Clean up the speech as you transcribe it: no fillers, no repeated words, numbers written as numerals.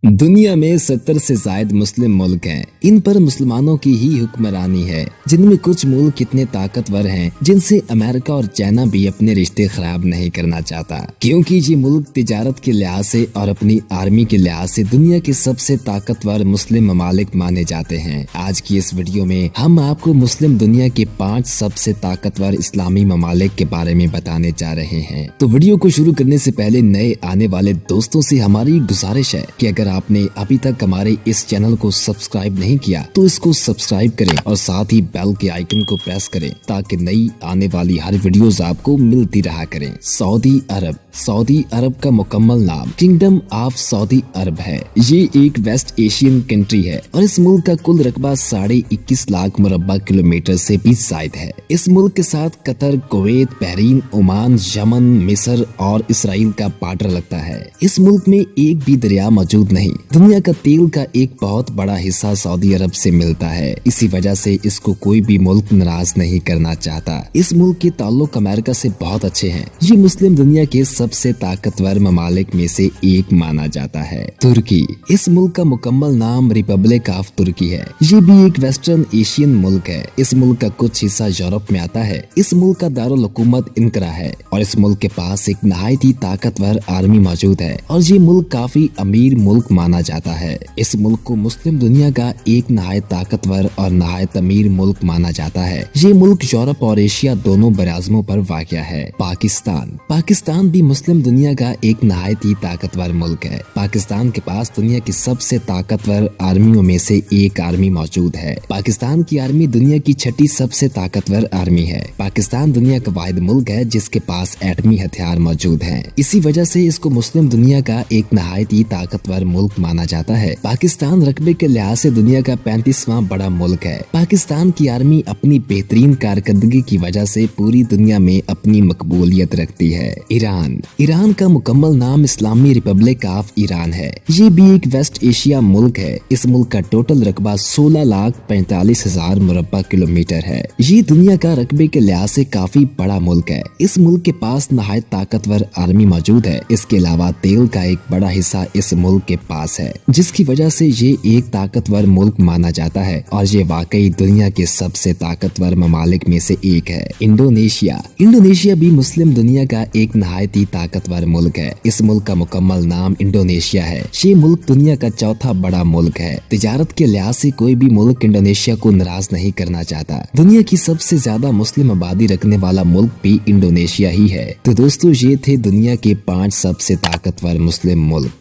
दुनिया में 70 से ज्यादा मुस्लिम मुल्क हैं। इन पर मुसलमानों की ही हुक्मरानी है, जिनमें कुछ मुल्क इतने ताकतवर हैं जिनसे अमेरिका और चाइना भी अपने रिश्ते खराब नहीं करना चाहता, क्योंकि ये मुल्क तिजारत के लिहाज से और अपनी आर्मी के लिहाज से दुनिया के सबसे ताकतवर मुस्लिम ममालिक माने जाते हैं। आज की इस वीडियो में हम आपको मुस्लिम दुनिया के 5 सबसे ताकतवर इस्लामी ममालिक के बारे में बताने जा रहे हैं। तो वीडियो को शुरू करने से पहले नए आने वाले दोस्तों से हमारी गुजारिश है कि अगर आपने अभी तक हमारे इस चैनल को सब्सक्राइब नहीं किया तो इसको सब्सक्राइब करें और साथ ही बेल के आइकन को प्रेस करें ताकि नई आने वाली हर वीडियोस आपको मिलती रहा करें। सऊदी अरब। सऊदी अरब का मुकम्मल नाम किंगडम ऑफ सऊदी अरब है। ये एक वेस्ट एशियन कंट्री है और इस मुल्क का कुल रकबा 21.5 लाख मुरब्बा किलोमीटर से भी ज्यादा है। इस मुल्क के साथ Qatar, Kuwait, Bahrain, Oman, Yemen, मिस्र और इसराइल का बॉर्डर लगता है। इस मुल्क में एक भी दरिया मौजूद नहीं। दुनिया का तेल का एक बहुत बड़ा हिस्सा सऊदी अरब से मिलता है। इसी वजह से इसको कोई भी मुल्क नाराज नहीं करना चाहता। इस मुल्क के ताल्लुक अमेरिका से बहुत अच्छे हैं। ये मुस्लिम दुनिया के सबसे ताकतवर ममालिक में से एक माना जाता है। तुर्की। इस मुल्क का मुकम्मल नाम रिपब्लिक ऑफ तुर्की है। ये भी एक वेस्टर्न एशियन मुल्क है। इस मुल्क का कुछ हिस्सा यूरोप में आता है। इस मुल्क का दारुल हुकूमत इनकरा है और इस मुल्क के पास एक नहायत ही ताकतवर आर्मी मौजूद है और ये मुल्क काफी अमीर मुल्क माना जाता है। इस मुल्क को मुस्लिम दुनिया का एक नहायत ताकतवर और नहायत अमीर मुल्क माना जाता है। ये मुल्क यूरोप और एशिया दोनों बराज़मों पर वाक़या है। पाकिस्तान। पाकिस्तान भी मुस्लिम दुनिया का एक नहायत ही ताकतवर मुल्क है। पाकिस्तान के पास दुनिया की सबसे ताकतवर आर्मियों में से एक आर्मी मौजूद है। पाकिस्तान की आर्मी दुनिया की 6ठी सबसे ताकतवर आर्मी है। पाकिस्तान दुनिया का वाहिद मुल्क है जिसके पास एटमी हथियार मौजूद हैं। इसी वजह से इसको मुस्लिम दुनिया का एक नहायत ही ताकतवर मुल्क माना जाता है। पाकिस्तान रकबे के लिहाज से दुनिया का 35वां बड़ा मुल्क है। पाकिस्तान की आर्मी अपनी बेहतरीन कारकर्दगी की वजह से पूरी दुनिया में अपनी मकबूलियत रखती है। ईरान। ईरान का मुकम्मल नाम इस्लामी रिपब्लिक ऑफ ईरान है। ये भी एक वेस्ट एशिया मुल्क है। इस मुल्क का टोटल रकबा 16,45,000 मुरब्बा किलोमीटर है। ये दुनिया का रकबे के लिहाज से काफी बड़ा मुल्क है। इस मुल्क के पास नहायत ताकतवर आर्मी मौजूद है। इसके अलावा तेल का एक बड़ा हिस्सा इस मुल्क के पास है, जिसकी वजह से ये एक ताकतवर मुल्क माना जाता है और ये वाकई दुनिया के सबसे ताकतवर ममालिक में से एक है। इंडोनेशिया। इंडोनेशिया भी मुस्लिम दुनिया का एक नहायत ही ताकतवर मुल्क है। इस मुल्क का मुकम्मल नाम इंडोनेशिया है। ये मुल्क दुनिया का 4था बड़ा मुल्क है। तिजारत के लिहाज से कोई भी मुल्क इंडोनेशिया को नाराज नहीं करना चाहता। दुनिया की सबसे ज्यादा मुस्लिम आबादी रखने वाला मुल्क भी इंडोनेशिया ही है। तो दोस्तों, ये थे दुनिया के 5 सबसे ताकतवर मुस्लिम मुल्क।